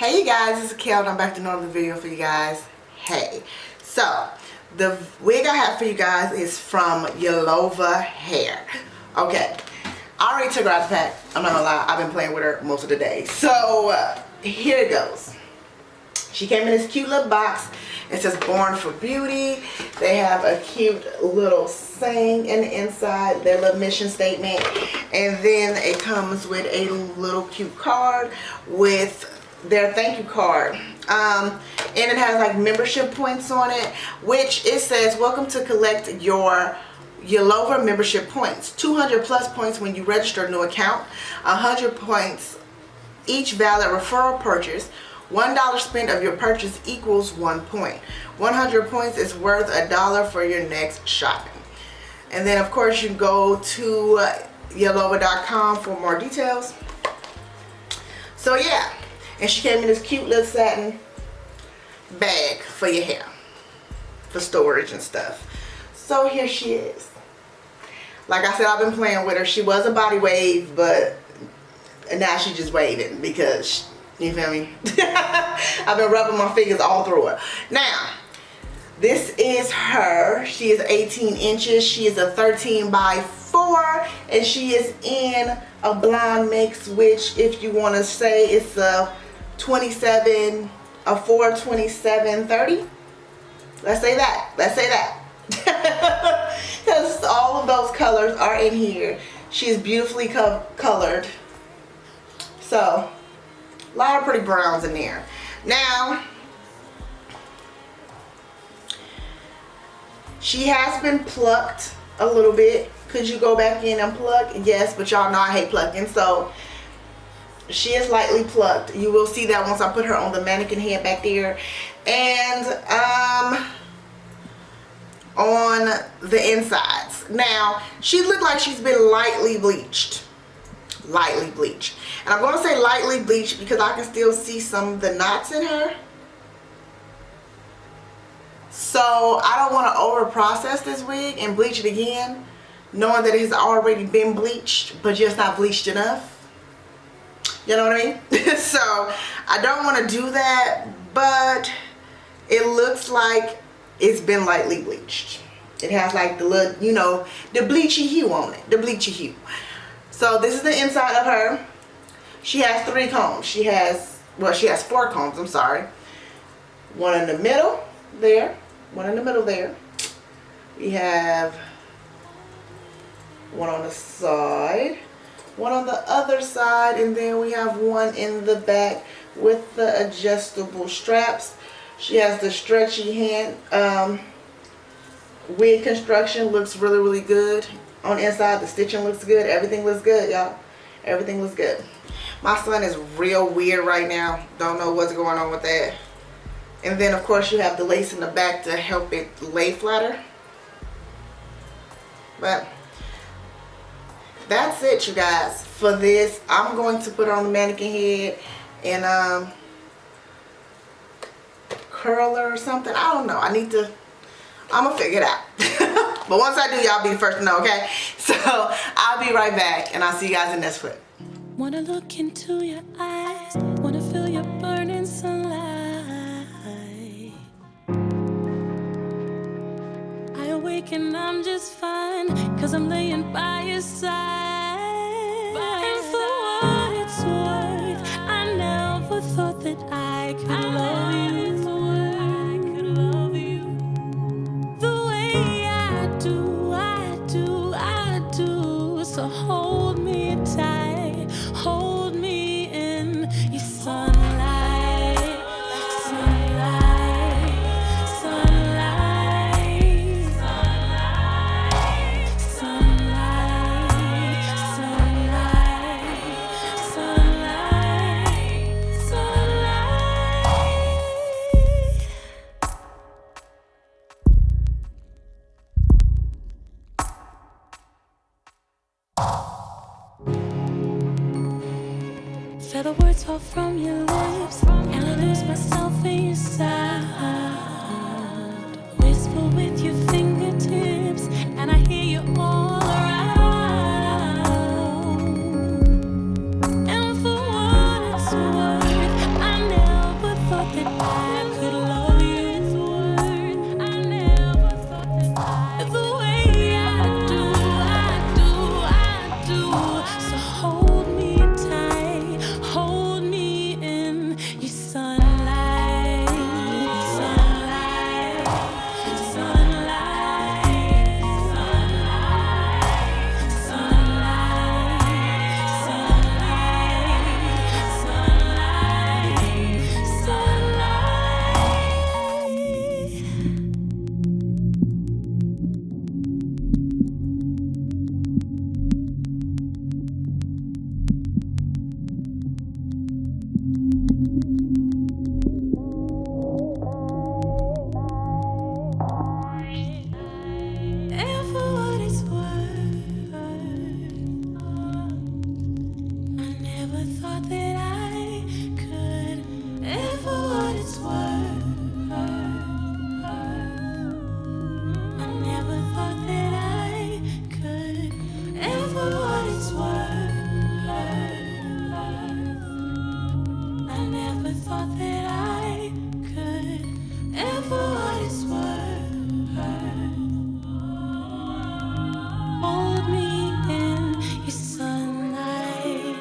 Hey you guys, this is Kel and I'm back to another video for you guys. Hey, so the wig I have for you guys is from Yolova hair. Okay, I already took her out the pack. I'm not gonna lie, I've been playing with her most of the day. So here it goes. She came in this cute little box. It says Born for Beauty. They have a cute little saying in the inside, their little mission statement. And then it comes with a little cute card with their thank you card. And it has like membership points on it, which it says, welcome to collect your Yolova membership points. 200 plus points when you register a new account. 100 points each valid referral purchase. $1 spent of your purchase equals 1 point. 100 points is worth $1 for your next shopping. And then of course you go to Yolova.com for more details. So yeah, and she came in this cute little satin bag for your hair, for storage and stuff. So here she is. Like I said, I've been playing with her. She was a body wave, but now she's just waving because you feel me? I've been rubbing my fingers all through her. Now, this is her. She is 18 inches. She is a 13 by 4. And she is in a blonde mix, which if you want to say it's a 27, a 427/30. Let's say that. Let's say that. Because all of those colors are in here. She is beautifully colored. So, a lot of pretty browns in there. Now, she has been plucked a little bit. Could you go back in and pluck? Yes, but y'all know I hate plucking. So, she is lightly plucked. You will see that once I put her on the mannequin head back there. And, on the insides. Now, she looked like she's been lightly bleached. Lightly bleached. And I'm going to say lightly bleached because I can still see some of the knots in her. So I don't want to over process this wig and bleach it again, knowing that it has already been bleached but just not bleached enough. You know what I mean? So I don't want to do that, but it looks like it's been lightly bleached. It has like the little, you know, the bleachy hue on it. The bleachy hue. So this is the inside of her. She has 3 combs. She has 4 combs, I'm sorry. One in the middle there. One in the middle there. We have one on the side. One on the other side. And then we have one in the back with the adjustable straps. She has the stretchy hand. Wig construction looks really, really good. On the inside, the stitching looks good. Everything looks good, y'all. Everything looks good. My son is real weird right now. Don't know what's going on with that. And then, of course, you have the lace in the back to help it lay flatter. But that's it, you guys, for this. I'm going to put her on the mannequin head and curl her or something. I don't know. I'm going to figure it out. But once I do, y'all be the first to know, okay? So, I'll be right back, and I'll see you guys in the next clip. Wanna look into your eyes, wanna feel your burning sunlight. I awake and I'm just fine, 'cause I'm laying by your side. And for what it's worth, I never thought that I could love you. So hold me tight, hold me in your sunlight, sunlight, sunlight, sunlight, sunlight, sunlight, sunlight, sunlight. Feel the words fall from your lips, and I lose myself in your sound. Whisper with your fingertips, and I hear you all around. And for what it's worth, I never never thought that I could ever what it's worth. Hold me in your sunlight.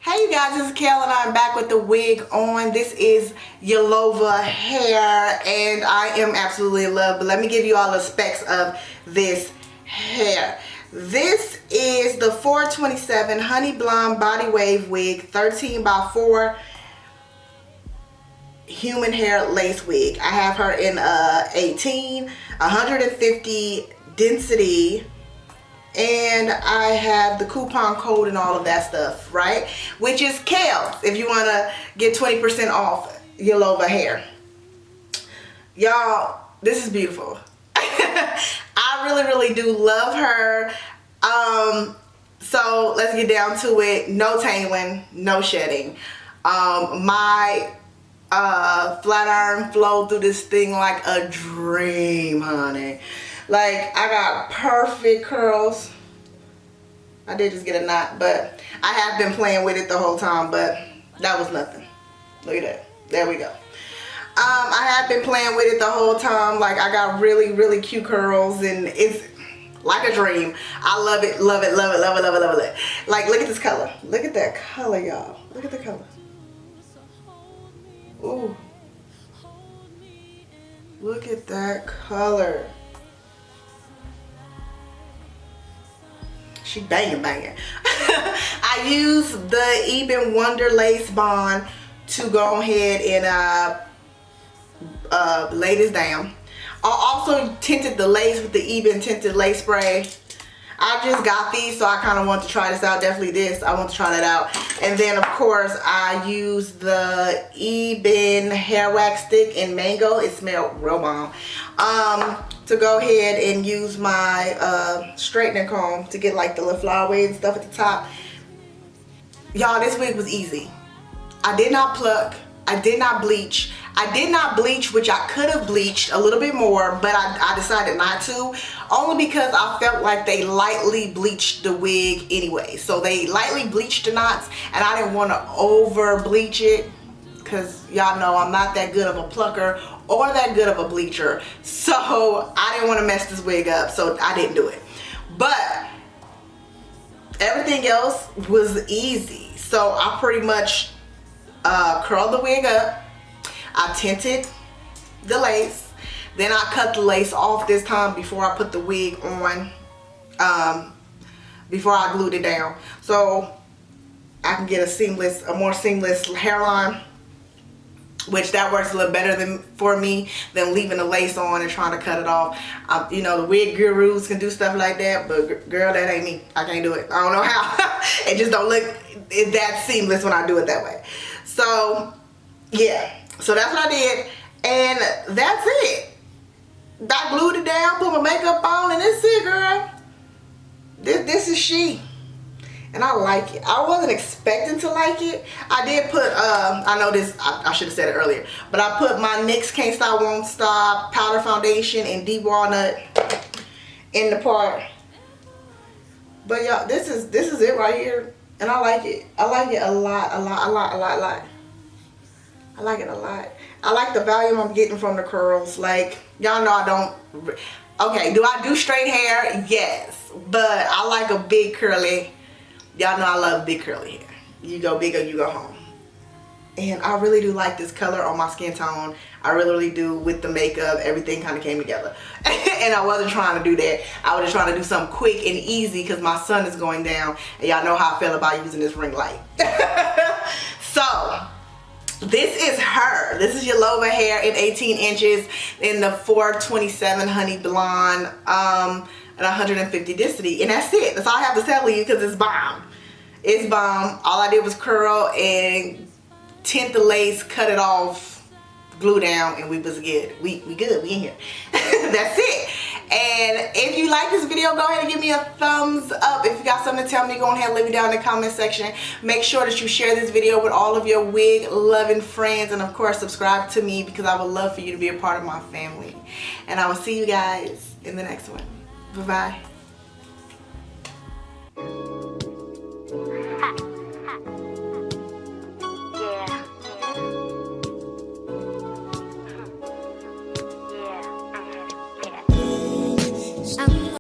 Hey you guys, this is Kel and I'm back with the wig on. This is Yolova hair and I am absolutely in love. But let me give you all the specs of this hair. This is the 427 Honey Blonde Body Wave Wig 13 by 4 human hair lace wig. I have her in 18, 150 density, and I have the coupon code and all of that stuff, right? Which is Kel if you want to get 20% off Yolova hair. Y'all, this is beautiful. I really do love her. So let's get down to it. No tangling, no shedding. My flat iron flowed through this thing like a dream, honey. Like, I got perfect curls. I did just get a knot, but I have been playing with it the whole time, but that was nothing. Look at that. There we go. I have been playing with it the whole time. Like, I got really cute curls and it's like a dream. I love it, love it, love it, love it, love it, love it. Like, look at this color. Look at that color, y'all. Look at the color. Ooh. Look at that color. She banging. I use the Eben Wonder Lace Bond to go ahead and lay this down. I also tinted the lace with the Eben tinted lace spray. I just got these, so I kind of want to try this out. Definitely this. I want to try that out. And then, of course, I use the Eben hair wax stick in mango. It smelled real bomb. To go ahead and use my straightening comb to get like the little flower wave and stuff at the top. Y'all, this wig was easy. I did not pluck. I did not bleach. I did not bleach, which I could have bleached a little bit more, but I decided not to, only because I felt like they lightly bleached the wig anyway. So they lightly bleached the knots, and I didn't want to over bleach it, because y'all know I'm not that good of a plucker or that good of a bleacher. So I didn't want to mess this wig up, so I didn't do it. But everything else was easy. So I pretty much curled the wig up. I tinted the lace, then I cut the lace off this time before I put the wig on, before I glued it down, so I can get a more seamless hairline, which that works a little better for me than leaving the lace on and trying to cut it off. You know, the wig gurus can do stuff like that, but girl, that ain't me. I can't do it. I don't know how. It just don't look that seamless when I do it that way. So yeah. So that's what I did, and that's it. I glued it down, put my makeup on, and that's it, girl. This is she. And I like it. I wasn't expecting to like it. I did put, I know this, I should have said it earlier, but I put my NYX Can't Stop Won't Stop powder foundation and deep walnut in the part. But y'all, this is it right here, and I like it. I like it a lot. I like it a lot. I like the volume I'm getting from the curls. Like, y'all know I don't, okay, do I do straight hair? Yes, but I like a big curly, y'all know I love big curly hair. You go big or you go home. And I really do like this color on my skin tone. I really do. With the makeup, everything kind of came together. And I wasn't trying to do that. I was just trying to do something quick and easy because my sun is going down. And y'all know how I feel about using this ring light. So this is her. This is Yolova hair in 18 inches in the 427 Honey Blonde and 150 density. And that's it. That's all I have to tell you because it's bomb. It's bomb. All I did was curl and tint the lace, cut it off, glue down, and we was good. We good. We in here. That's it. And if you like this video, go ahead and give me a thumbs up. If you got something to tell me, go ahead and leave it down in the comment section. Make sure that you share this video with all of your wig loving friends, and of course subscribe to me because I would love for you to be a part of my family. And I will see you guys in the next one. Bye bye.